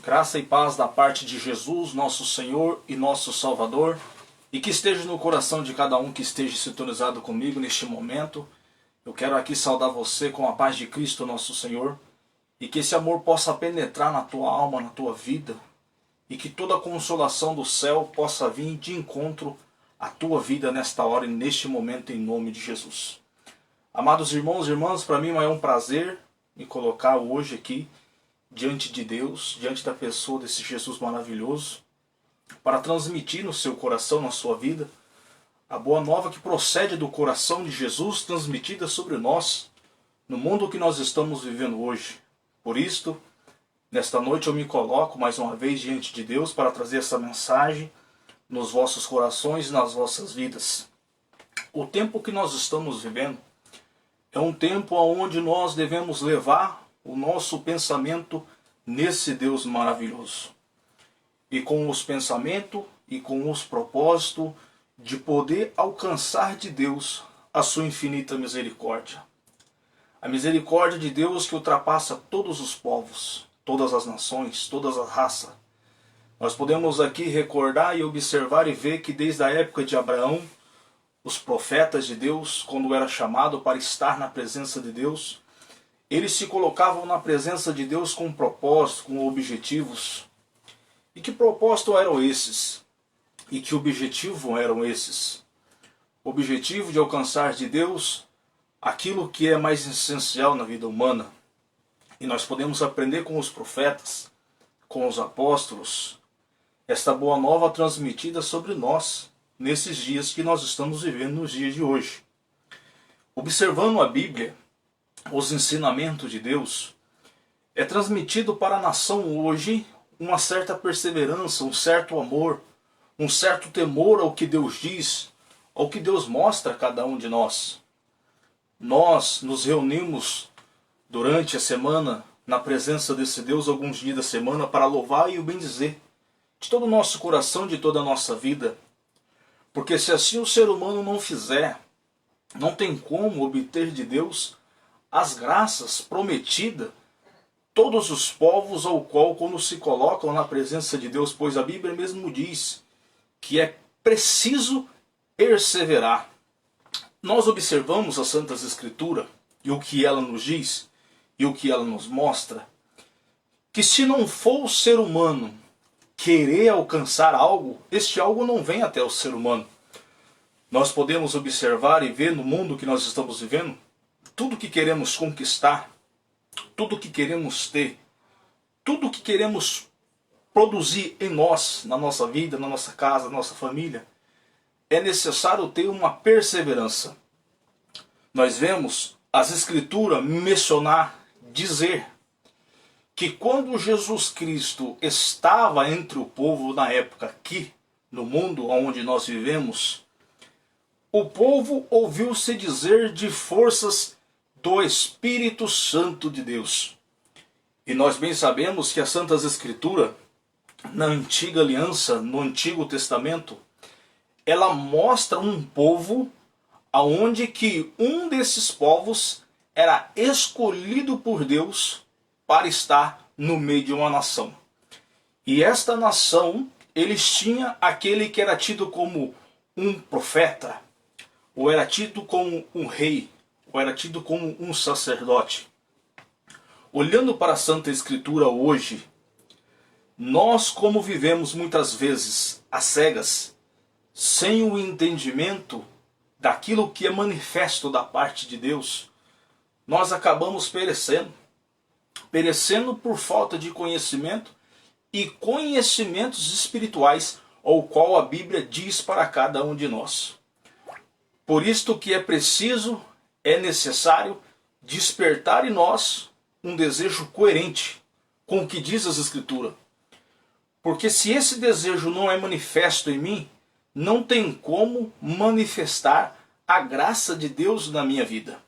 Graça e paz da parte de Jesus, nosso Senhor e nosso Salvador, e que esteja no coração de cada um que esteja sintonizado comigo neste momento. Eu quero aqui saudar você com a paz de Cristo, nosso Senhor, e que esse amor possa penetrar na tua alma, na tua vida, e que toda a consolação do céu possa vir de encontro à tua vida nesta hora e neste momento, em nome de Jesus. Amados irmãos e irmãs, para mim é um prazer me colocar hoje aqui diante de Deus, diante da pessoa desse Jesus maravilhoso, para transmitir no seu coração, na sua vida, a boa nova que procede do coração de Jesus, transmitida sobre nós, no mundo que nós estamos vivendo hoje. Por isto, nesta noite eu me coloco mais uma vez diante de Deus para trazer essa mensagem nos vossos corações e nas vossas vidas. O tempo que nós estamos vivendo é um tempo onde nós devemos levar o nosso pensamento nesse Deus maravilhoso. E com os pensamentos e com os propósitos de poder alcançar de Deus a sua infinita misericórdia. A misericórdia de Deus que ultrapassa todos os povos, todas as nações, todas as raças. Nós podemos aqui recordar e observar e ver que desde a época de Abraão, os profetas de Deus, quando era chamado para estar na presença de Deus, eles se colocavam na presença de Deus com propósitos, com objetivos. E que propósitos eram esses? E que objetivo eram esses? O objetivo de alcançar de Deus aquilo que é mais essencial na vida humana. E nós podemos aprender com os profetas, com os apóstolos, esta boa nova transmitida sobre nós, nesses dias que nós estamos vivendo, nos dias de hoje. Observando a Bíblia, os ensinamentos de Deus, é transmitido para a nação hoje uma certa perseverança, um certo amor, um certo temor ao que Deus diz, ao que Deus mostra a cada um de nós. Nós nos reunimos durante a semana na presença desse Deus, alguns dias da semana, para louvar e o bendizer de todo o nosso coração, de toda a nossa vida. Porque se assim o ser humano não fizer, não tem como obter de Deus as graças prometidas todos os povos ao qual quando se colocam na presença de Deus, pois a Bíblia mesmo diz que é preciso perseverar. Nós observamos as Santas Escrituras e o que ela nos diz e o que ela nos mostra, que se não for o ser humano querer alcançar algo, este algo não vem até o ser humano. Nós podemos observar e ver no mundo que nós estamos vivendo, tudo que queremos conquistar, tudo que queremos ter, tudo que queremos produzir em nós, na nossa vida, na nossa casa, na nossa família, é necessário ter uma perseverança. Nós vemos as Escrituras mencionar, dizer, que quando Jesus Cristo estava entre o povo na época aqui, no mundo onde nós vivemos, o povo ouviu-se dizer de forças do Espírito Santo de Deus. E nós bem sabemos que as Santas Escrituras, na Antiga Aliança, no Antigo Testamento, ela mostra um povo aonde que um desses povos era escolhido por Deus para estar no meio de uma nação. E esta nação, eles tinham aquele que era tido como um profeta, ou era tido como um rei, ou era tido como um sacerdote. Olhando para a Santa Escritura hoje, nós como vivemos muitas vezes às cegas, sem o entendimento daquilo que é manifesto da parte de Deus, nós acabamos perecendo. Perecendo por falta de conhecimento e conhecimentos espirituais, ao qual a Bíblia diz para cada um de nós. Por isto que é preciso, é necessário despertar em nós um desejo coerente com o que diz as Escrituras. Porque se esse desejo não é manifesto em mim, não tem como manifestar a graça de Deus na minha vida.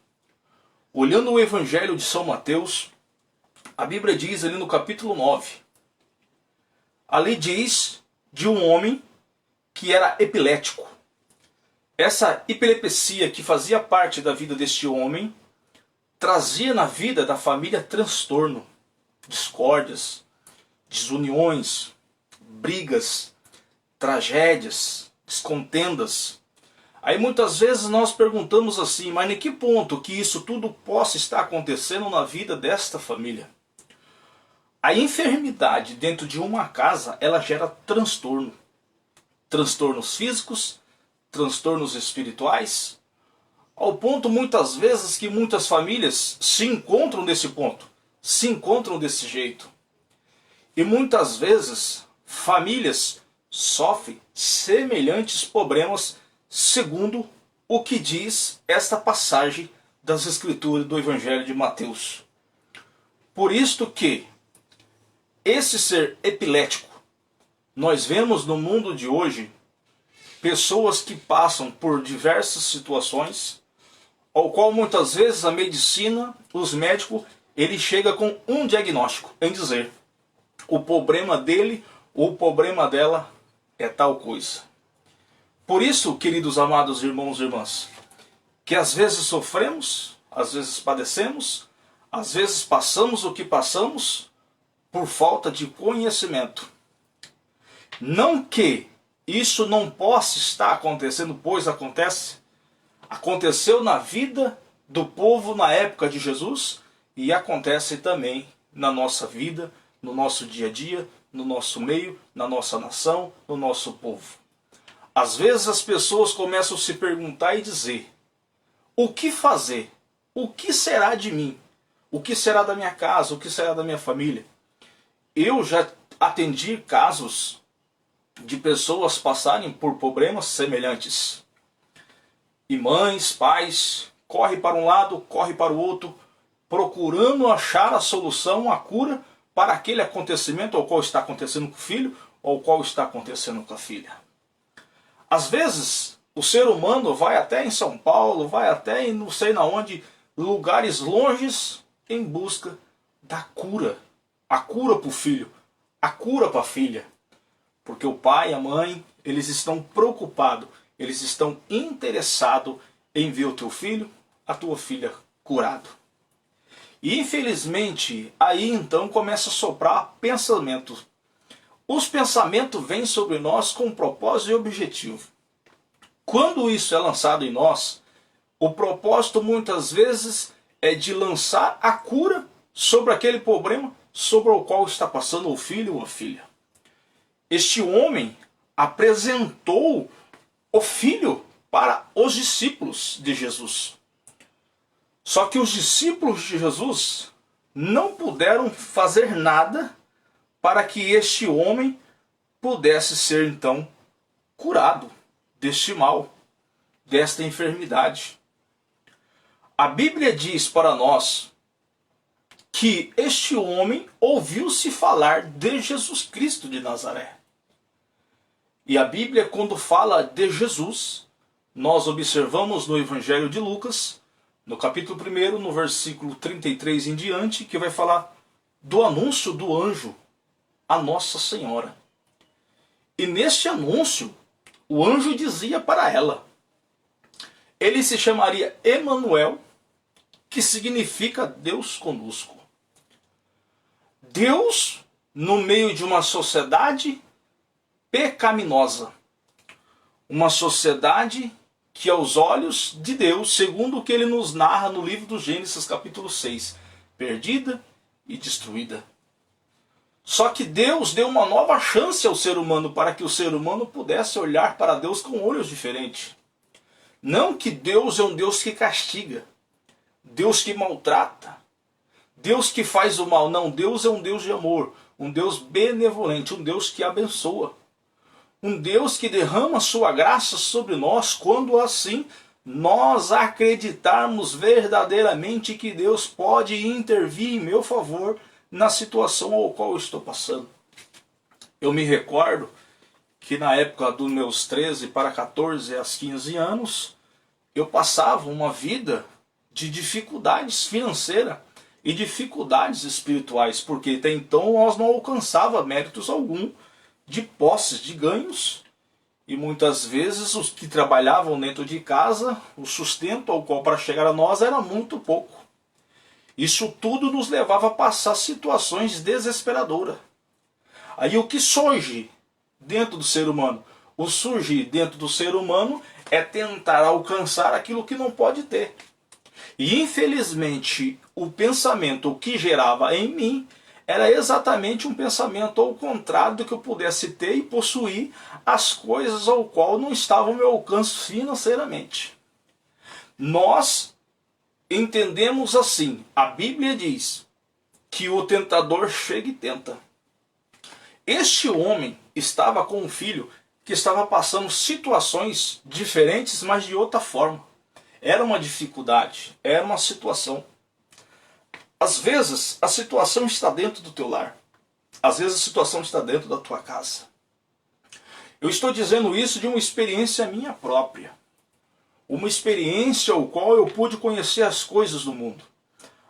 Olhando o Evangelho de São Mateus, a Bíblia diz ali no capítulo 9, ali diz de um homem que era epilético. Essa epilepsia que fazia parte da vida deste homem trazia na vida da família transtorno, discórdias, desuniões, brigas, tragédias, descontendas. Aí muitas vezes nós perguntamos assim, mas em que ponto que isso tudo possa estar acontecendo na vida desta família? A enfermidade dentro de uma casa, ela gera transtorno. Transtornos físicos, transtornos espirituais, ao ponto muitas vezes que muitas famílias se encontram nesse ponto, se encontram desse jeito. E muitas vezes famílias sofrem semelhantes problemas segundo o que diz esta passagem das Escrituras do Evangelho de Mateus. Por isto que esse ser epilético, nós vemos no mundo de hoje pessoas que passam por diversas situações, ao qual muitas vezes a medicina, os médicos, ele chega com um diagnóstico, em dizer, o problema dele ou o problema dela é tal coisa. Por isso, queridos amados irmãos e irmãs, que às vezes sofremos, às vezes padecemos, às vezes passamos o que passamos por falta de conhecimento. Não que isso não possa estar acontecendo, pois acontece. Aconteceu na vida do povo na época de Jesus e acontece também na nossa vida, no nosso dia a dia, no nosso meio, na nossa nação, no nosso povo. Às vezes as pessoas começam a se perguntar e dizer, o que fazer? O que será de mim? O que será da minha casa? O que será da minha família? Eu já atendi casos de pessoas passarem por problemas semelhantes. E mães, pais, corre para um lado, corre para o outro, procurando achar a solução, a cura para aquele acontecimento ao qual está acontecendo com o filho, ou qual está acontecendo com a filha. Às vezes, o ser humano vai até em São Paulo, vai até em não sei na onde, lugares longes, em busca da cura. A cura para o filho, a cura para a filha. Porque o pai e a mãe, eles estão preocupados, eles estão interessados em ver o teu filho, a tua filha curado. E infelizmente, aí então começa a soprar pensamentos. Os pensamentos vêm sobre nós com um propósito e objetivo. Quando isso é lançado em nós, o propósito muitas vezes é de lançar a cura sobre aquele problema sobre o qual está passando o filho ou a filha. Este homem apresentou o filho para os discípulos de Jesus. Só que os discípulos de Jesus não puderam fazer nada para que este homem pudesse ser então curado deste mal, desta enfermidade. A Bíblia diz para nós que este homem ouviu-se falar de Jesus Cristo de Nazaré. E a Bíblia, quando fala de Jesus, nós observamos no Evangelho de Lucas, no capítulo 1, no versículo 33 em diante, que vai falar do anúncio do anjo a Nossa Senhora. E neste anúncio, o anjo dizia para ela, ele se chamaria Emanuel, que significa Deus conosco. Deus no meio de uma sociedade pecaminosa. Uma sociedade que aos olhos de Deus, segundo o que ele nos narra no livro do Gênesis capítulo 6, perdida e destruída. Só que Deus deu uma nova chance ao ser humano para que o ser humano pudesse olhar para Deus com olhos diferentes. Não que Deus é um Deus que castiga, Deus que maltrata, Deus que faz o mal. Não, Deus é um Deus de amor, um Deus benevolente, um Deus que abençoa. Um Deus que derrama sua graça sobre nós quando assim nós acreditarmos verdadeiramente que Deus pode intervir em meu favor na situação ao qual eu estou passando. Eu me recordo que na época dos meus 13 para 14 a 15 anos, eu passava uma vida de dificuldades financeiras e dificuldades espirituais, porque até então nós não alcançava méritos algum de posses, de ganhos, e muitas vezes os que trabalhavam dentro de casa, o sustento ao qual para chegar a nós era muito pouco. Isso tudo nos levava a passar situações desesperadoras. Aí o que surge dentro do ser humano? O surgir dentro do ser humano é tentar alcançar aquilo que não pode ter. E infelizmente o pensamento que gerava em mim era exatamente um pensamento ao contrário do que eu pudesse ter e possuir as coisas ao qual não estava ao meu alcance financeiramente. Nós entendemos assim, a Bíblia diz que o tentador chega e tenta. Este homem estava com um filho que estava passando situações diferentes, mas de outra forma. Era uma dificuldade, era uma situação. Às vezes a situação está dentro do teu lar. Às vezes a situação está dentro da tua casa. Eu estou dizendo isso de uma experiência minha própria. Uma experiência ao qual eu pude conhecer as coisas do mundo.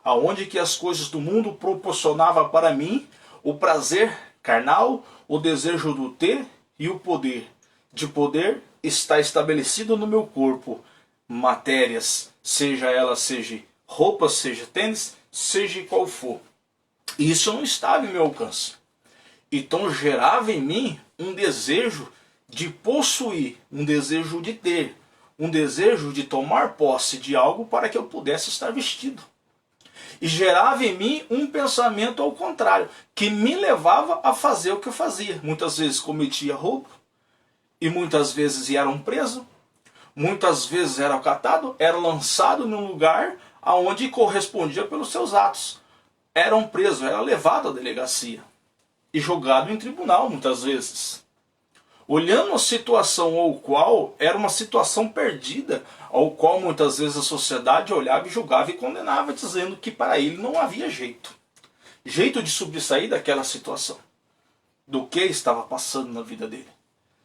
Aonde que as coisas do mundo proporcionavam para mim o prazer carnal, o desejo do ter e o poder. De poder está estabelecido no meu corpo. Matérias, seja ela, seja roupas, seja tênis, seja qual for. Isso não estava em meu alcance. Então gerava em mim um desejo de possuir, um desejo de ter, um desejo de tomar posse de algo para que eu pudesse estar vestido. E gerava em mim um pensamento ao contrário, que me levava a fazer o que eu fazia. Muitas vezes cometia roubo, e muitas vezes era preso, muitas vezes era catado, era lançado num lugar aonde correspondia pelos seus atos. Era preso, era levado à delegacia e julgado em tribunal muitas vezes. Olhando a situação ao qual era uma situação perdida, ao qual muitas vezes a sociedade olhava e julgava e condenava, dizendo que para ele não havia jeito. Jeito de sobressair daquela situação, do que estava passando na vida dele.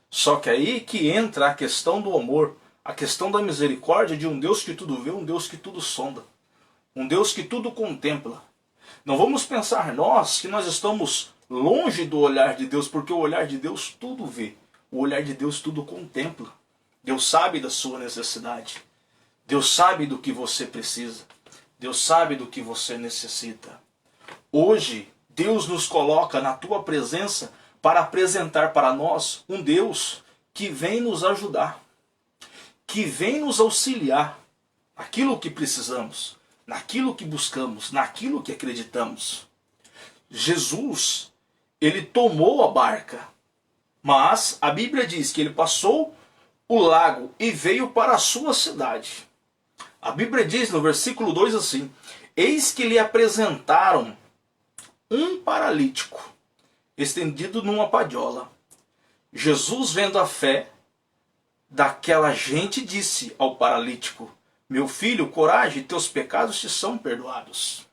Só que aí que entra a questão do amor, a questão da misericórdia de um Deus que tudo vê, um Deus que tudo sonda, um Deus que tudo contempla. Não vamos pensar nós que nós estamos longe do olhar de Deus, porque o olhar de Deus tudo vê, o olhar de Deus tudo contempla. Deus sabe da sua necessidade, Deus sabe do que você precisa, Deus sabe do que você necessita. Hoje, Deus nos coloca na tua presença para apresentar para nós um Deus que vem nos ajudar, que vem nos auxiliar naquilo que precisamos, naquilo que buscamos, naquilo que acreditamos. Jesus, ele tomou a barca, mas a Bíblia diz que ele passou o lago e veio para a sua cidade. A Bíblia diz no versículo 2 assim: eis que lhe apresentaram um paralítico, estendido numa padiola. Jesus, vendo a fé daquela gente, disse ao paralítico: meu filho, coragem, teus pecados te são perdoados.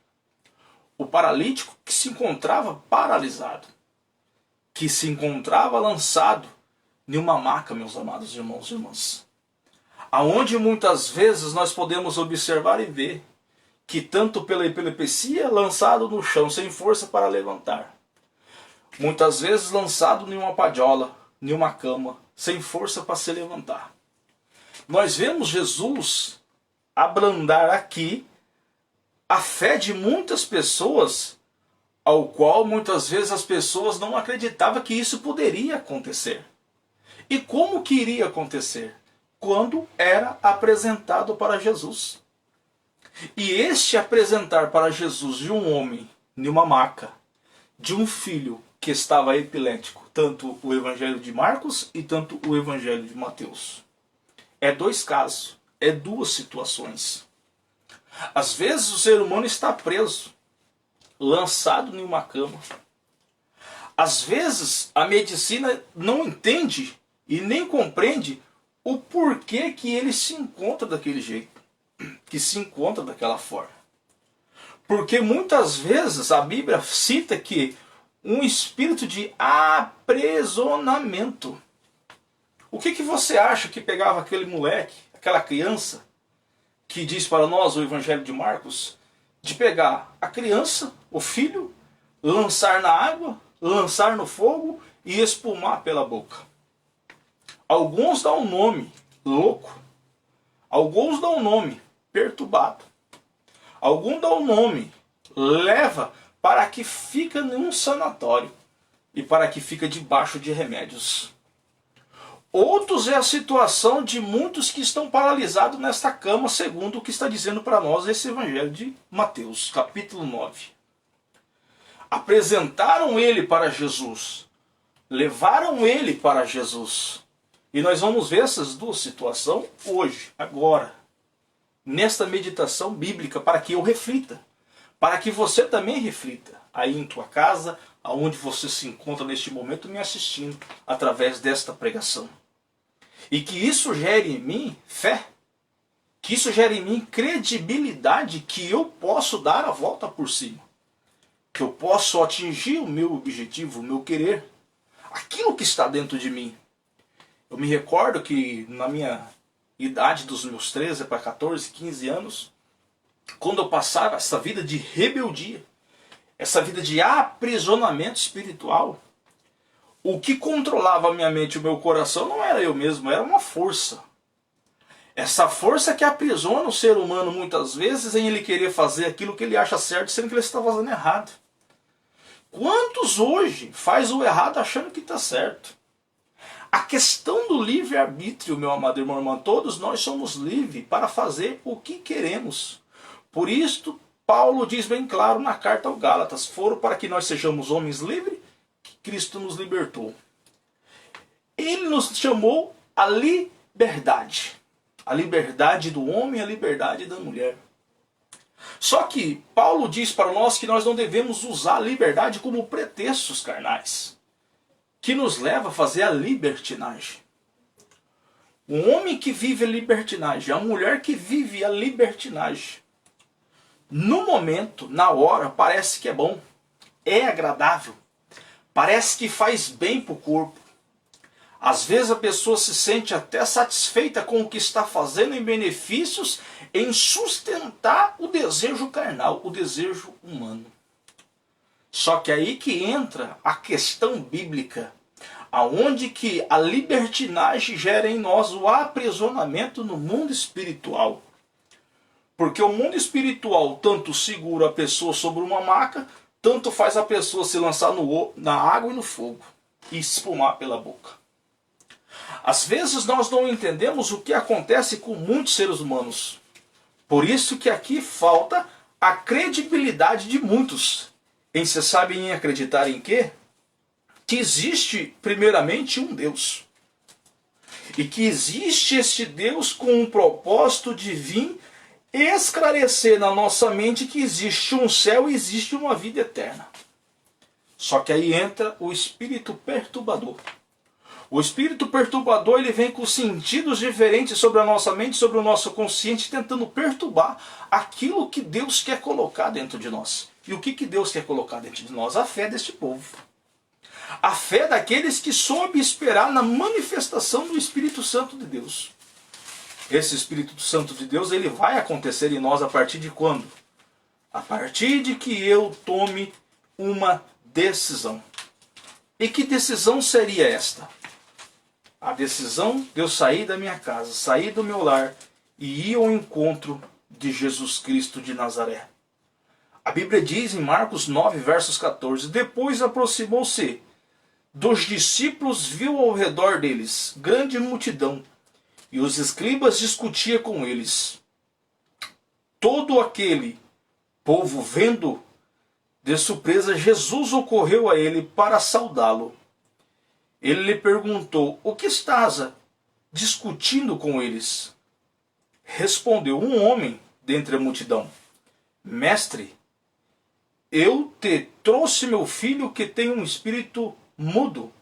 O paralítico que se encontrava paralisado, que se encontrava lançado em uma maca, meus amados irmãos e irmãs, aonde muitas vezes nós podemos observar e ver que tanto pela epilepsia, lançado no chão sem força para levantar, muitas vezes lançado em uma padiola, em uma cama, sem força para se levantar. Nós vemos Jesus abrandar aqui a fé de muitas pessoas, ao qual muitas vezes as pessoas não acreditavam que isso poderia acontecer. E como que iria acontecer? Quando era apresentado para Jesus. E este apresentar para Jesus de um homem em uma maca, de um filho que estava epilético, tanto o Evangelho de Marcos e tanto o Evangelho de Mateus. É dois casos, é duas situações. Às vezes o ser humano está preso, lançado em uma cama. Às vezes a medicina não entende e nem compreende o porquê que ele se encontra daquele jeito, que se encontra daquela forma. Porque muitas vezes a Bíblia cita que um espírito de aprisionamento. O que você acha que pegava aquele moleque, aquela criança, que diz para nós o Evangelho de Marcos, de pegar a criança, o filho, lançar na água, lançar no fogo e espumar pela boca? Alguns dão um nome louco, alguns dão um nome perturbado, alguns dão um nome leva para que fica num sanatório. e para que fica debaixo de remédios. Outros é a situação de muitos que estão paralisados nesta cama, segundo o que está dizendo para nós esse evangelho de Mateus, capítulo 9. Apresentaram ele para Jesus, levaram ele para Jesus. E nós vamos ver essas duas situações hoje, agora, nesta meditação bíblica, para que eu reflita, para que você também reflita, aí em tua casa, aonde você se encontra neste momento me assistindo, através desta pregação. E que isso gere em mim fé, que isso gere em mim credibilidade, que eu posso dar a volta por cima, que eu posso atingir o meu objetivo, o meu querer, aquilo que está dentro de mim. Eu me recordo que na minha idade dos meus 13 para 14, 15 anos, quando eu passava essa vida de rebeldia, essa vida de aprisionamento espiritual, o que controlava a minha mente e o meu coração não era eu mesmo, era uma força. Essa força que aprisiona o ser humano muitas vezes em ele querer fazer aquilo que ele acha certo, sendo que ele está fazendo errado. Quantos hoje faz o errado achando que está certo? A questão do livre-arbítrio, meu amado irmão, irmã, todos nós somos livres para fazer o que queremos. Por isto, Paulo diz bem claro na carta aos Gálatas, foram para que nós sejamos homens livres, que Cristo nos libertou. Ele nos chamou à liberdade. A liberdade do homem e a liberdade da mulher. Só que Paulo diz para nós que nós não devemos usar a liberdade como pretextos carnais, que nos leva a fazer a libertinagem. O homem que vive a libertinagem, a mulher que vive a libertinagem, no momento, na hora, parece que é bom, é agradável, parece que faz bem para o corpo. Às vezes a pessoa se sente até satisfeita com o que está fazendo em benefícios, em sustentar o desejo carnal, o desejo humano. Só que aí que entra a questão bíblica, aonde que a libertinagem gera em nós o aprisionamento no mundo espiritual. Porque o mundo espiritual tanto segura a pessoa sobre uma maca, tanto faz a pessoa se lançar na água e no fogo e espumar pela boca. Às vezes nós não entendemos o que acontece com muitos seres humanos. Por isso que aqui falta a credibilidade de muitos. Você sabe em acreditar em quê? Que existe primeiramente um Deus. E que existe este Deus com um propósito de vir esclarecer na nossa mente que existe um céu e existe uma vida eterna. Só que aí entra o espírito perturbador. O espírito perturbador, ele vem com sentidos diferentes sobre a nossa mente, sobre o nosso consciente, tentando perturbar aquilo que Deus quer colocar dentro de nós. E o que Deus quer colocar dentro de nós? A fé deste povo. A fé daqueles que soube esperar na manifestação do Espírito Santo de Deus. Esse Espírito Santo de Deus, ele vai acontecer em nós a partir de quando? A partir de que eu tome uma decisão. E que decisão seria esta? A decisão de eu sair da minha casa, sair do meu lar e ir ao encontro de Jesus Cristo de Nazaré. A Bíblia diz em Marcos 9, versos 14, depois aproximou-se dos discípulos, viu ao redor deles grande multidão, e os escribas discutiam com eles. Todo aquele povo vendo de surpresa Jesus, ocorreu a ele para saudá-lo. Ele lhe perguntou, o que estás discutindo com eles? Respondeu um homem dentre a multidão, mestre, eu te trouxe meu filho que tem um espírito mudo.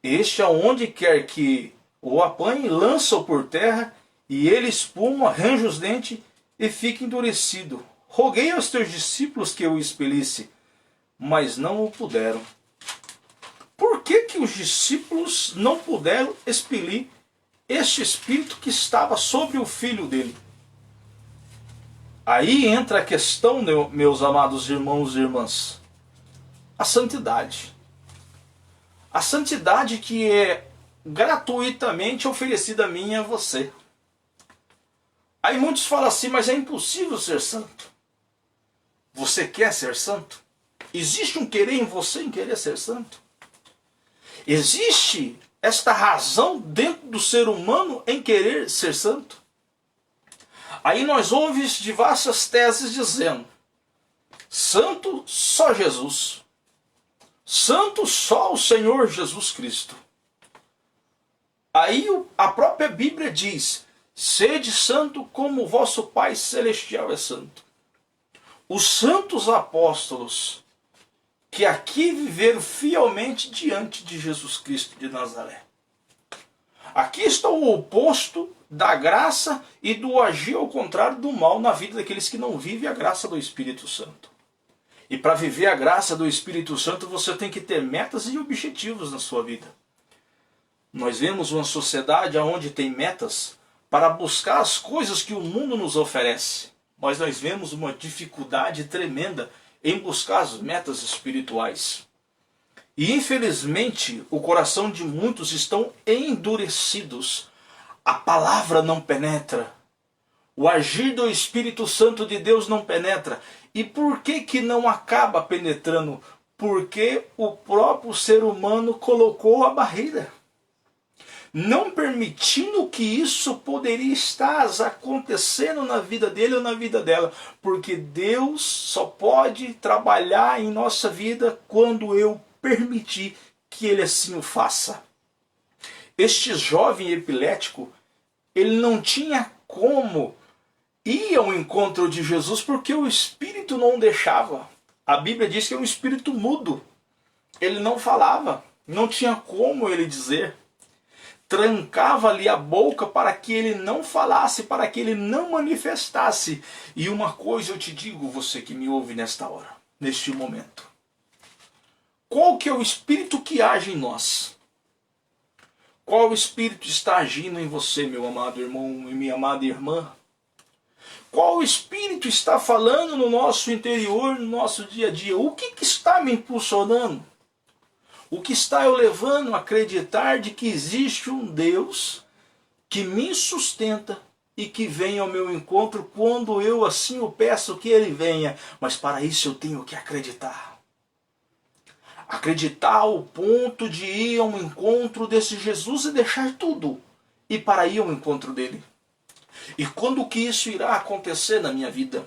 Este, aonde quer que o apanhe, lança-o por terra, e ele espuma, arranja os dentes e fica endurecido. Roguei aos teus discípulos que o expelisse, mas não o puderam. Por que os discípulos não puderam expelir este espírito que estava sobre o filho dele? Aí entra a questão, meus amados irmãos e irmãs. A santidade. A santidade que é gratuitamente oferecida a mim e a você. Aí muitos falam assim, mas é impossível ser santo. Você quer ser santo? Existe um querer em você em querer ser santo? Existe esta razão dentro do ser humano em querer ser santo? Aí nós ouvimos diversas teses dizendo: santo só Jesus. Santo só o Senhor Jesus Cristo. Aí a própria Bíblia diz: sede santo como o vosso Pai Celestial é santo. Os santos apóstolos que aqui viveram fielmente diante de Jesus Cristo de Nazaré. Aqui está o oposto da graça e do agir ao contrário do mal na vida daqueles que não vivem a graça do Espírito Santo. E para viver a graça do Espírito Santo, você tem que ter metas e objetivos na sua vida. Nós vemos uma sociedade onde tem metas para buscar as coisas que o mundo nos oferece. Mas nós vemos uma dificuldade tremenda em buscar as metas espirituais. E infelizmente o coração de muitos estão endurecidos. A palavra não penetra. O agir do Espírito Santo de Deus não penetra. E por que não acaba penetrando? Porque o próprio ser humano colocou a barreira, não permitindo que isso poderia estar acontecendo na vida dele ou na vida dela. Porque Deus só pode trabalhar em nossa vida quando eu permitir que Ele assim o faça. Este jovem epilético, ele não tinha como ir ao encontro de Jesus porque o Espírito não deixava. A Bíblia diz que é um espírito mudo. Ele não falava, não tinha como ele dizer. Trancava ali a boca para que ele não falasse, para que ele não manifestasse. E uma coisa eu te digo, você que me ouve nesta hora, neste momento. Qual que é o espírito que age em nós? Qual espírito está agindo em você, meu amado irmão e minha amada irmã? Qual espírito está falando no nosso interior, no nosso dia a dia? O que está me impulsionando? O que está eu levando a acreditar de que existe um Deus que me sustenta e que vem ao meu encontro quando eu assim o peço que Ele venha? Mas para isso eu tenho que acreditar. Acreditar ao ponto de ir ao encontro desse Jesus e deixar tudo. E para ir ao encontro dele. E quando que isso irá acontecer na minha vida?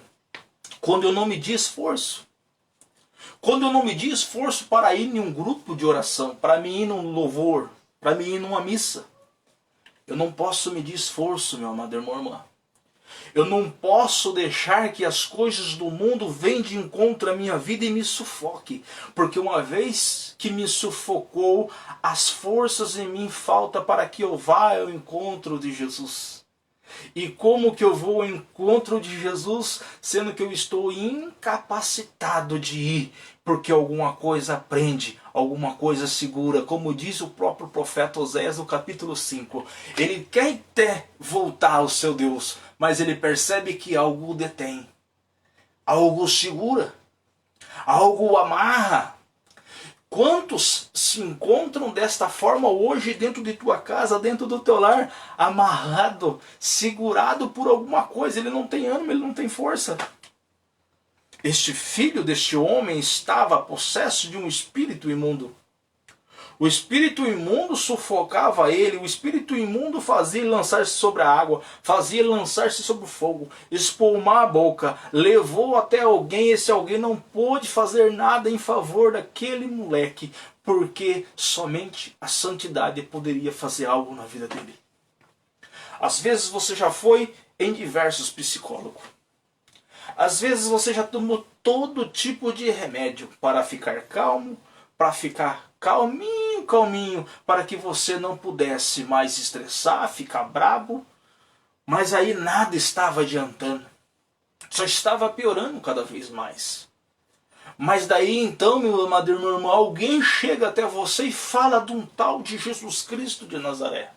Quando eu não medir esforço. Quando eu não medir esforço para ir em um grupo de oração, para me ir num louvor, para me ir numa missa. Eu não posso medir esforço, meu amado irmão e irmã. Eu não posso deixar que as coisas do mundo venham de encontro à minha vida e me sufoque. Porque uma vez que me sufocou, as forças em mim faltam para que eu vá ao encontro de Jesus. E como que eu vou ao encontro de Jesus, sendo que eu estou incapacitado de ir, porque alguma coisa prende, alguma coisa segura, como diz o próprio profeta Oséias no capítulo 5. Ele quer até voltar ao seu Deus, mas ele percebe que algo o detém, algo o segura, algo o amarra. Quantos se encontram desta forma hoje dentro de tua casa, dentro do teu lar, amarrado, segurado por alguma coisa? Ele não tem ânimo, ele não tem força. Este filho deste homem estava possesso de um espírito imundo. O espírito imundo sufocava ele, o espírito imundo fazia ele lançar-se sobre a água, fazia ele lançar-se sobre o fogo, espumar a boca, levou até alguém, esse alguém não pôde fazer nada em favor daquele moleque, porque somente a santidade poderia fazer algo na vida dele. Às vezes você já foi em diversos psicólogos. Às vezes você já tomou todo tipo de remédio para ficar calmo, para ficar calminho, para que você não pudesse mais estressar, ficar brabo. Mas aí nada estava adiantando. Só estava piorando cada vez mais. Mas daí então, meu amado irmão, alguém chega até você e fala de um tal de Jesus Cristo de Nazaré.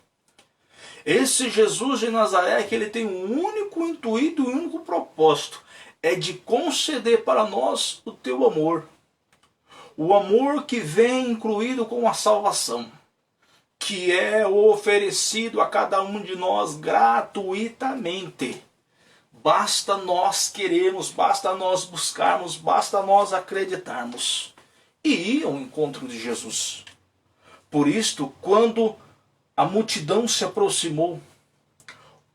Esse Jesus de Nazaré que ele tem um único intuito e um único propósito. É de conceder para nós o teu amor. O amor que vem incluído com a salvação, que é oferecido a cada um de nós gratuitamente. Basta nós querermos, basta nós buscarmos, basta nós acreditarmos e ir ao encontro de Jesus. Por isto, quando a multidão se aproximou,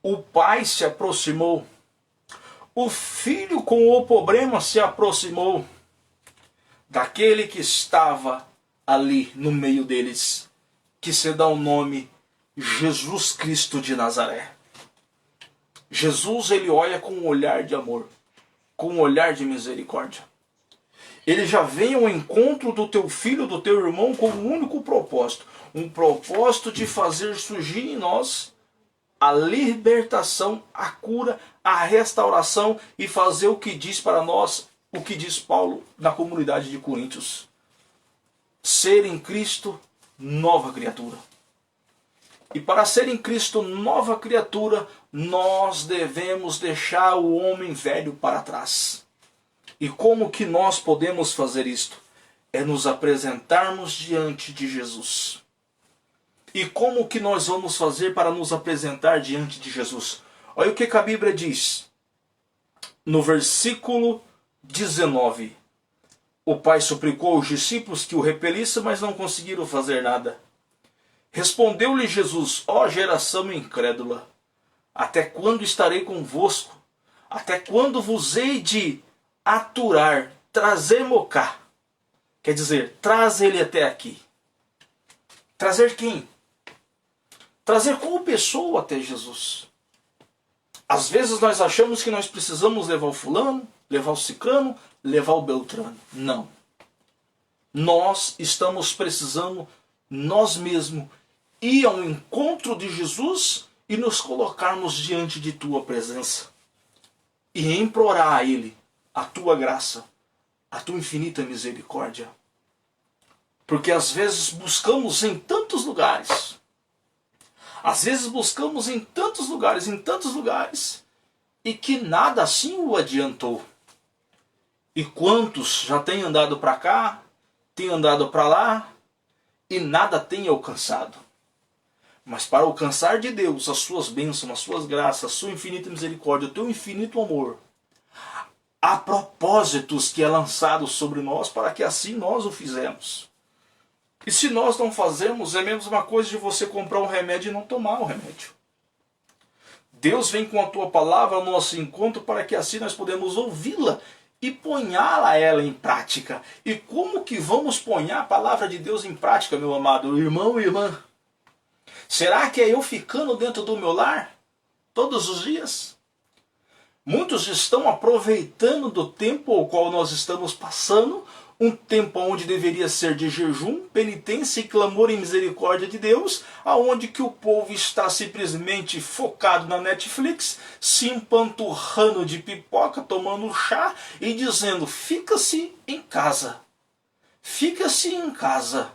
o pai se aproximou, o filho com o problema se aproximou daquele que estava ali no meio deles, que se dá o nome Jesus Cristo de Nazaré. Jesus, ele olha com um olhar de amor, com um olhar de misericórdia. Ele já vem ao encontro do teu filho, do teu irmão, com um único propósito. Um propósito de fazer surgir em nós a libertação, a cura, a restauração e fazer o que diz para nós, o que diz Paulo na comunidade de Coríntios. Ser em Cristo nova criatura. E para ser em Cristo nova criatura, nós devemos deixar o homem velho para trás. E como que nós podemos fazer isto? É nos apresentarmos diante de Jesus. E como que nós vamos fazer para nos apresentar diante de Jesus? Olha o que a Bíblia diz. No versículo 19. O pai suplicou aos discípulos que o repelissem, mas não conseguiram fazer nada. Respondeu-lhe Jesus: ó geração incrédula, até quando estarei convosco? Até quando vos hei de aturar? Trazer-mo cá. Quer dizer, traz ele até aqui. Trazer quem? Trazer como pessoa até Jesus. Às vezes nós achamos que nós precisamos levar o fulano, levar o cicrano, levar o beltrano. Não. Nós estamos precisando, nós mesmos, ir ao encontro de Jesus e nos colocarmos diante de tua presença. E implorar a Ele a tua graça, a tua infinita misericórdia. Porque às vezes buscamos em tantos lugares. Às vezes buscamos em tantos lugares, e que nada assim o adiantou. E quantos já têm andado para cá, têm andado para lá, e nada têm alcançado. Mas para alcançar de Deus as suas bênçãos, as suas graças, a sua infinita misericórdia, o teu infinito amor, há propósitos que é lançado sobre nós para que assim nós o fizemos. E se nós não fazemos, é a mesma coisa de você comprar um remédio e não tomar o remédio. Deus vem com a tua palavra ao nosso encontro para que assim nós podemos ouvi-la e ponhá-la ela em prática. E como que vamos ponhar a palavra de Deus em prática, meu amado irmão e irmã? Será que é eu ficando dentro do meu lar todos os dias? Muitos estão aproveitando do tempo ao qual nós estamos passando, um tempo onde deveria ser de jejum, penitência e clamor em misericórdia de Deus, aonde que o povo está simplesmente focado na Netflix, se empanturrando de pipoca, tomando chá e dizendo: fica-se em casa. Fica-se em casa.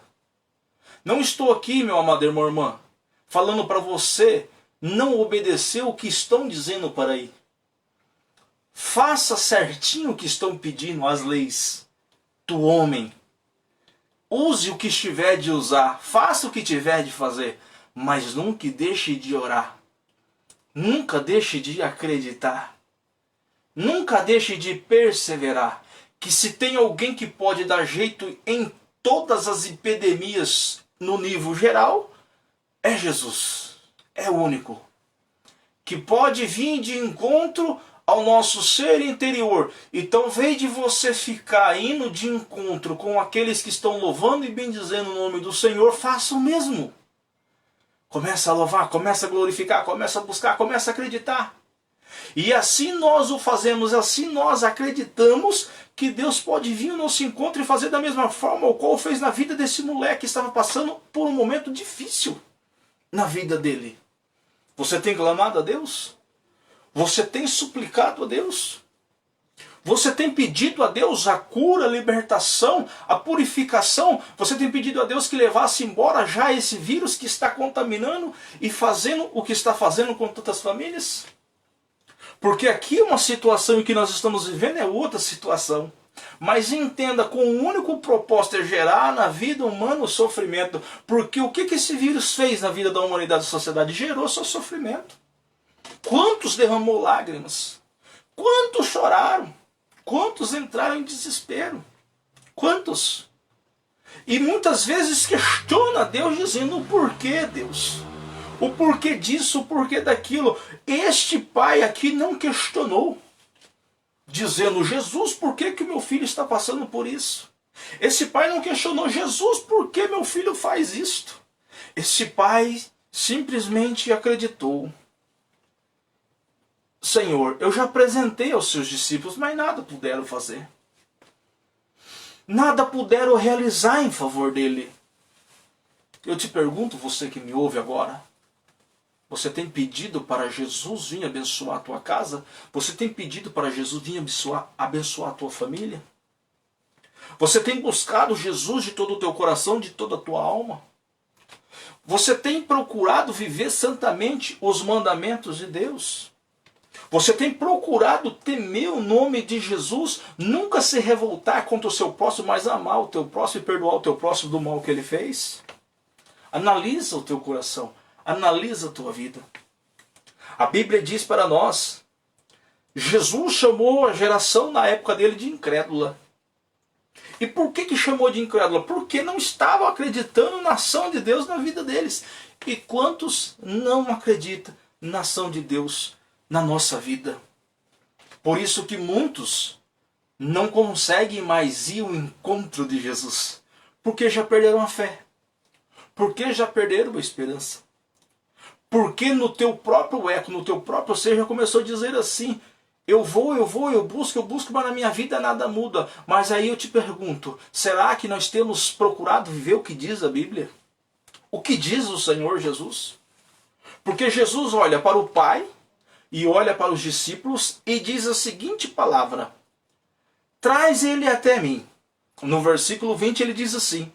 Não estou aqui, meu amado irmão e irmã, falando para você não obedecer o que estão dizendo por aí. Faça certinho o que estão pedindo as leis do homem. Use o que estiver de usar, faça o que tiver de fazer, mas nunca deixe de orar. Nunca deixe de acreditar. Nunca deixe de perseverar. Que se tem alguém que pode dar jeito em todas as epidemias no nível geral, é Jesus. É o único. Que pode vir de encontro ao nosso ser interior. Então, em vez de você ficar indo de encontro com aqueles que estão louvando e bendizendo o nome do Senhor, faça o mesmo. Começa a louvar, começa a glorificar, começa a buscar, começa a acreditar. E assim nós o fazemos, assim nós acreditamos que Deus pode vir ao nosso encontro e fazer da mesma forma o qual fez na vida desse moleque que estava passando por um momento difícil na vida dele. Você tem clamado a Deus? Você tem suplicado a Deus? Você tem pedido a Deus a cura, a libertação, a purificação? Você tem pedido a Deus que levasse embora já esse vírus que está contaminando e fazendo o que está fazendo com tantas famílias? Porque aqui uma situação em que nós estamos vivendo é outra situação. Mas entenda, com o único propósito é gerar na vida humana o sofrimento. Porque o que esse vírus fez na vida da humanidade e da sociedade? Gerou só sofrimento. Quantos derramou lágrimas? Quantos choraram? Quantos entraram em desespero? Quantos? E muitas vezes questiona a Deus dizendo o porquê, Deus. O porquê disso, o porquê daquilo. Este pai aqui não questionou, dizendo: Jesus, por que que o meu filho está passando por isso? Esse pai não questionou: Jesus, por que meu filho faz isto? Esse pai simplesmente acreditou: Senhor, eu já apresentei aos seus discípulos, mas nada puderam fazer. Nada puderam realizar em favor dele. Eu te pergunto, você que me ouve agora, você tem pedido para Jesus vir abençoar a tua casa? Você tem pedido para Jesus vir abençoar a tua família? Você tem buscado Jesus de todo o teu coração, de toda a tua alma? Você tem procurado viver santamente os mandamentos de Deus? Você tem procurado temer o nome de Jesus, nunca se revoltar contra o seu próximo, mas amar o teu próximo e perdoar o teu próximo do mal que ele fez? Analisa o teu coração, analisa a tua vida. A Bíblia diz para nós, Jesus chamou a geração na época dele de incrédula. E por que chamou de incrédula? Porque não estavam acreditando na ação de Deus na vida deles. E quantos não acreditam na ação de Deus na nossa vida? Por isso que muitos não conseguem mais ir ao encontro de Jesus, porque já perderam a fé, porque já perderam a esperança, porque no teu próprio eco, no teu próprio ser, já começou a dizer assim: eu busco, mas na minha vida nada muda. Mas aí eu te pergunto, será que nós temos procurado viver o que diz a Bíblia? O que diz o Senhor Jesus? Porque Jesus olha para o Pai e olha para os discípulos e diz a seguinte palavra: traz ele até mim. No versículo 20 ele diz assim: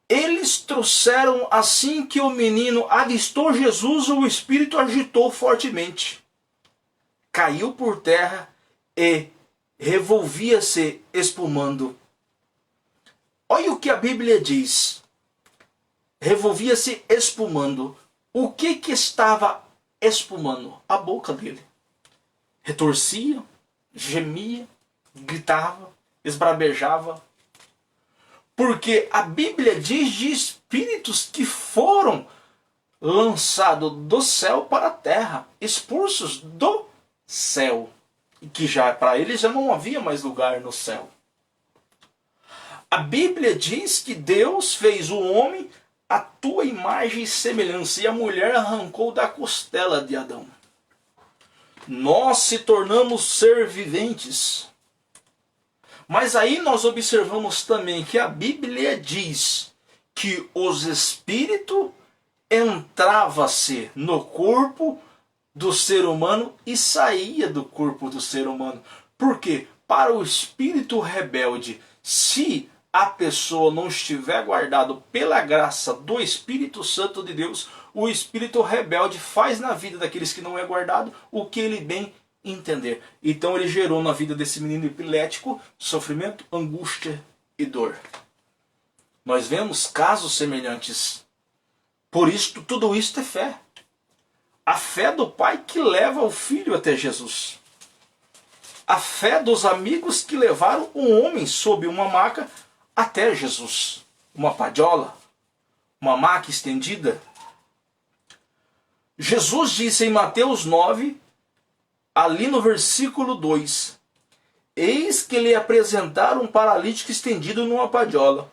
eles trouxeram assim que o menino avistou Jesus, o Espírito agitou fortemente. Caiu por terra e revolvia-se espumando. Olha o que a Bíblia diz. Revolvia-se espumando. O que estava espumando? A boca dele. Retorcia, gemia, gritava, esbravejava. Porque a Bíblia diz de espíritos que foram lançados do céu para a terra, expulsos do céu. E que já para eles já não havia mais lugar no céu. A Bíblia diz que Deus fez o homem à tua imagem e semelhança, e a mulher arrancou da costela de Adão. Nós se tornamos ser viventes. Mas aí nós observamos também que a Bíblia diz que os espíritos entrava-se no corpo do ser humano e saía do corpo do ser humano. Por quê? Para o espírito rebelde, se a pessoa não estiver guardado pela graça do Espírito Santo de Deus, o espírito rebelde faz na vida daqueles que não é guardado o que ele bem entender. Então ele gerou na vida desse menino epilético sofrimento, angústia e dor. Nós vemos casos semelhantes. Por isso, tudo isso é fé. A fé do pai que leva o filho até Jesus. A fé dos amigos que levaram um homem sob uma maca até Jesus. Uma padiola, uma maca estendida. Jesus disse em Mateus 9, ali no versículo 2, eis que lhe apresentaram um paralítico estendido numa padiola.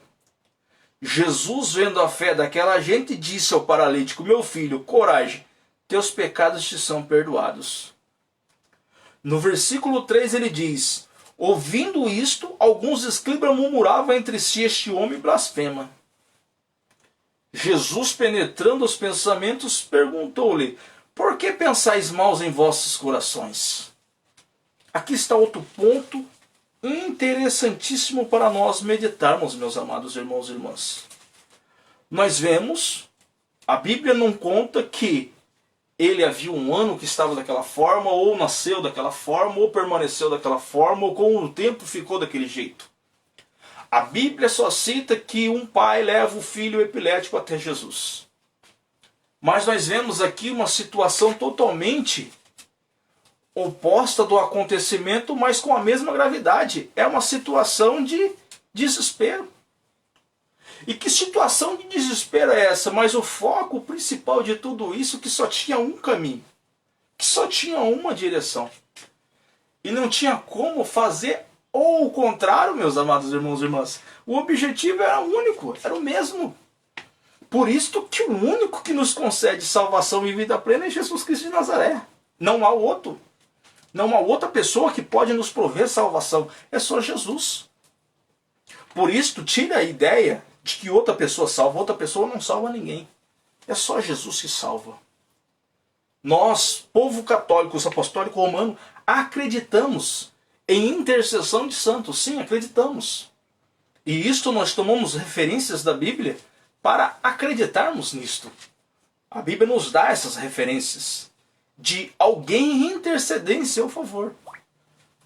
Jesus, vendo a fé daquela gente, disse ao paralítico: meu filho, coragem, teus pecados te são perdoados. No versículo 3 ele diz: ouvindo isto, alguns escribas murmuravam entre si: este homem blasfema. Jesus, penetrando os pensamentos, perguntou-lhe: por que pensais maus em vossos corações? Aqui está outro ponto interessantíssimo para nós meditarmos, meus amados irmãos e irmãs. Nós vemos, a Bíblia não conta que ele havia um ano que estava daquela forma, ou nasceu daquela forma, ou permaneceu daquela forma, ou com o tempo ficou daquele jeito. A Bíblia só cita que um pai leva o filho epilético até Jesus. Mas nós vemos aqui uma situação totalmente oposta do acontecimento, mas com a mesma gravidade. É uma situação de desespero. E que situação de desespero é essa? Mas o foco principal de tudo isso é que só tinha um caminho, que só tinha uma direção. E não tinha como fazer ou o contrário, meus amados irmãos e irmãs. O objetivo era único, era o mesmo. Por isso que o único que nos concede salvação e vida plena é Jesus Cristo de Nazaré. Não há outro. Não há outra pessoa que pode nos prover salvação. É só Jesus. Por isso, tira a ideia de que outra pessoa salva. Outra pessoa não salva ninguém. É só Jesus que salva. Nós, povo católico, apostólico romano, acreditamos em intercessão de santos. Sim, acreditamos. E isto nós tomamos referências da Bíblia para acreditarmos nisto. A Bíblia nos dá essas referências de alguém interceder em seu favor.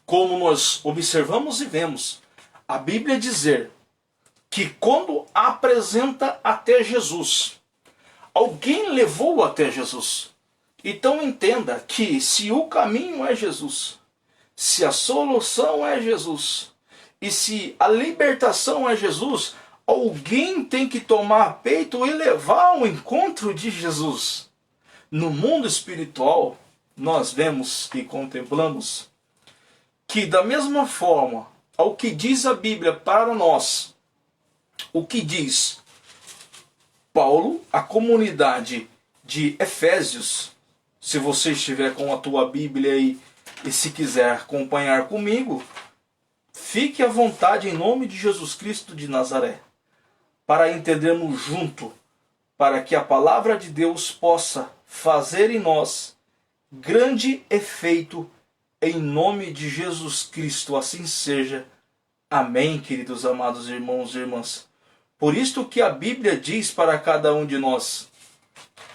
Como nós observamos e vemos a Bíblia dizer que quando apresenta até Jesus, alguém levou até Jesus. Então entenda que se o caminho é Jesus, se a solução é Jesus, e se a libertação é Jesus, alguém tem que tomar peito e levar ao encontro de Jesus. No mundo espiritual, nós vemos e contemplamos que da mesma forma, ao que diz a Bíblia para nós, o que diz Paulo, a comunidade de Efésios, se você estiver com a tua Bíblia aí e se quiser acompanhar comigo, fique à vontade em nome de Jesus Cristo de Nazaré, para entendermos junto, para que a palavra de Deus possa fazer em nós grande efeito em nome de Jesus Cristo. Assim seja. Amém, queridos amados irmãos e irmãs. Por isto que a Bíblia diz para cada um de nós,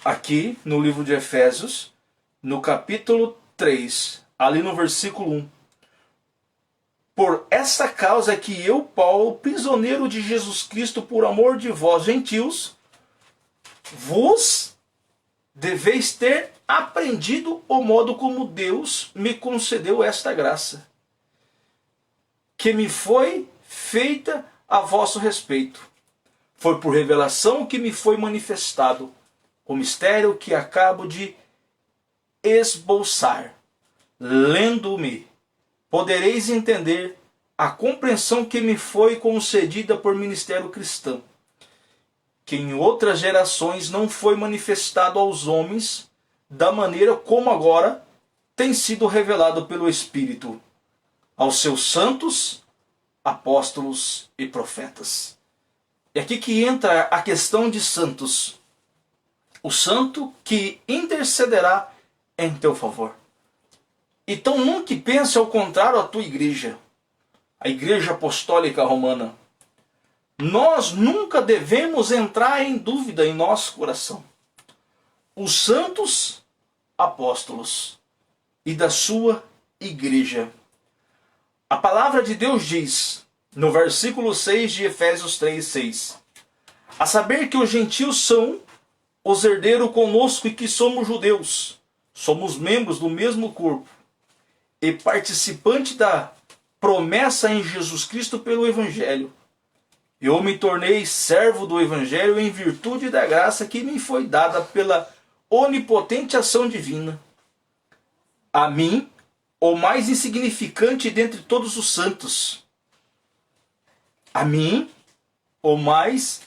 aqui no livro de Efésios, no capítulo 3, ali no versículo 1. Por essa causa é que eu, Paulo, prisioneiro de Jesus Cristo, por amor de vós, gentios, vos deveis ter aprendido o modo como Deus me concedeu esta graça, que me foi feita a vosso respeito. Foi por revelação que me foi manifestado o mistério que acabo de esboçar. Lendo-me, podereis entender a compreensão que me foi concedida por ministério cristão, que em outras gerações não foi manifestado aos homens da maneira como agora tem sido revelado pelo Espírito aos seus santos, apóstolos e profetas. É aqui que entra a questão de santos. O santo que intercederá em teu favor. Então nunca pense ao contrário a tua igreja, a Igreja Apostólica Romana. Nós nunca devemos entrar em dúvida em nosso coração. Os santos apóstolos e da sua igreja. A palavra de Deus diz, no versículo 6 de Efésios 3:6, a saber que os gentios são os herdeiros conosco e que somos judeus. Somos membros do mesmo corpo e participante da promessa em Jesus Cristo pelo Evangelho. Eu me tornei servo do Evangelho em virtude da graça que me foi dada pela onipotente ação divina. A mim, o mais insignificante dentre todos os santos. A mim, o mais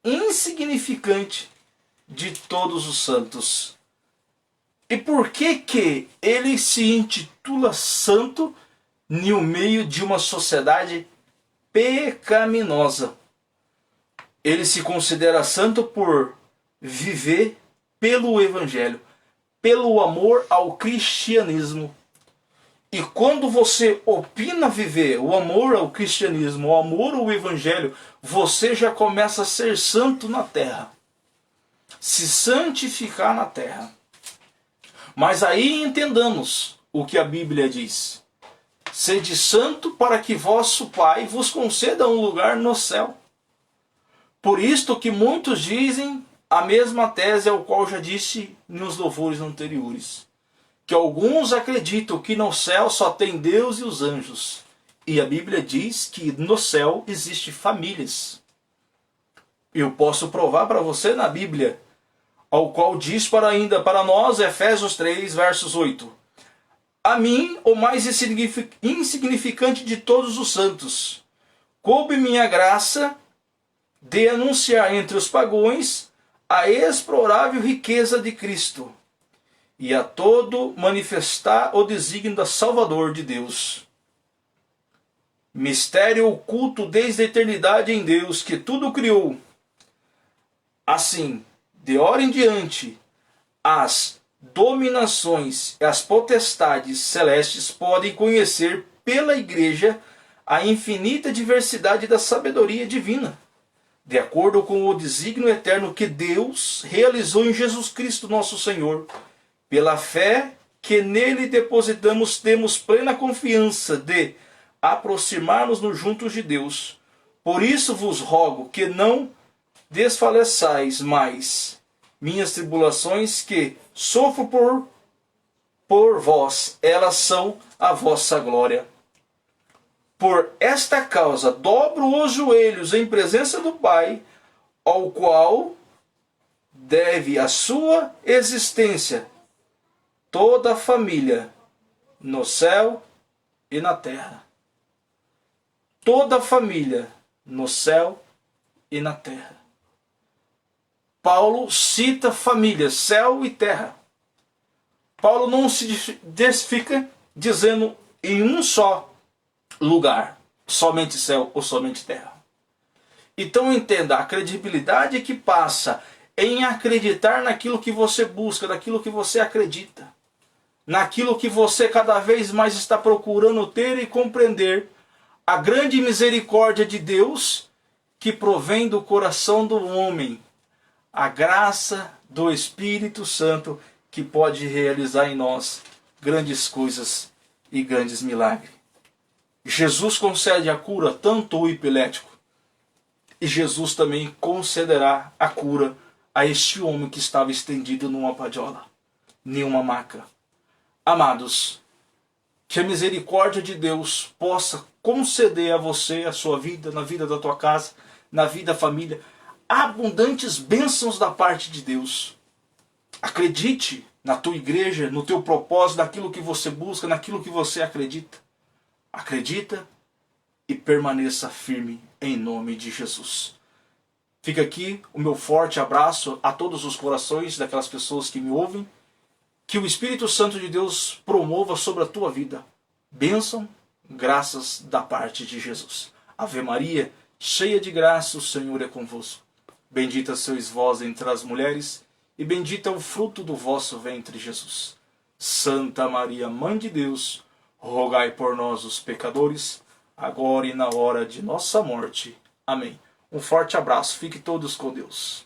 insignificante de todos os santos. E por que ele se intitula santo no meio de uma sociedade pecaminosa? Ele se considera santo por viver pelo Evangelho, pelo amor ao cristianismo. E quando você opina viver o amor ao cristianismo, o amor ao Evangelho, você já começa a ser santo na terra. Se santificar na terra. Mas aí entendamos o que a Bíblia diz. Sede santo para que vosso Pai vos conceda um lugar no céu. Por isto que muitos dizem a mesma tese ao qual já disse nos louvores anteriores. Que alguns acreditam que no céu só tem Deus e os anjos. E a Bíblia diz que no céu existem famílias. Eu posso provar para você na Bíblia, ao qual diz para nós, Efésios 3, versos 8. A mim, o mais insignificante de todos os santos, coube minha graça de anunciar entre os pagãos a explorável riqueza de Cristo, e a todo manifestar o desígnio da Salvador de Deus. Mistério oculto desde a eternidade em Deus, que tudo criou. Assim, de hora em diante, as dominações e as potestades celestes podem conhecer pela Igreja a infinita diversidade da sabedoria divina, de acordo com o desígnio eterno que Deus realizou em Jesus Cristo nosso Senhor. Pela fé que nele depositamos, temos plena confiança de aproximar-nos juntos de Deus. Por isso vos rogo que não desfaleçais mais minhas tribulações, que sofro por vós, elas são a vossa glória. Por esta causa dobro os joelhos em presença do Pai, ao qual deve a sua existência toda a família no céu e na terra. Toda a família no céu e na terra. Paulo cita família, céu e terra. Paulo não se fica dizendo em um só lugar, somente céu ou somente terra. Então entenda, a credibilidade que passa em acreditar naquilo que você busca, naquilo que você acredita, naquilo que você cada vez mais está procurando ter e compreender, a grande misericórdia de Deus que provém do coração do homem, a graça do Espírito Santo que pode realizar em nós grandes coisas e grandes milagres. Jesus concede a cura tanto ao epilético, e Jesus também concederá a cura a este homem que estava estendido numa padiola, nenhuma maca. Amados, que a misericórdia de Deus possa conceder a você, a sua vida, na vida da tua casa, na vida da família, abundantes bênçãos da parte de Deus. Acredite na tua igreja, no teu propósito, naquilo que você busca, naquilo que você acredita. Acredita e permaneça firme em nome de Jesus. Fica aqui o meu forte abraço a todos os corações daquelas pessoas que me ouvem. Que o Espírito Santo de Deus promova sobre a tua vida bênção, graças da parte de Jesus. Ave Maria, cheia de graça, o Senhor é convosco. Bendita sois vós entre as mulheres, e bendito é o fruto do vosso ventre, Jesus. Santa Maria, Mãe de Deus, rogai por nós, os pecadores, agora e na hora de nossa morte. Amém. Um forte abraço. Fique todos com Deus.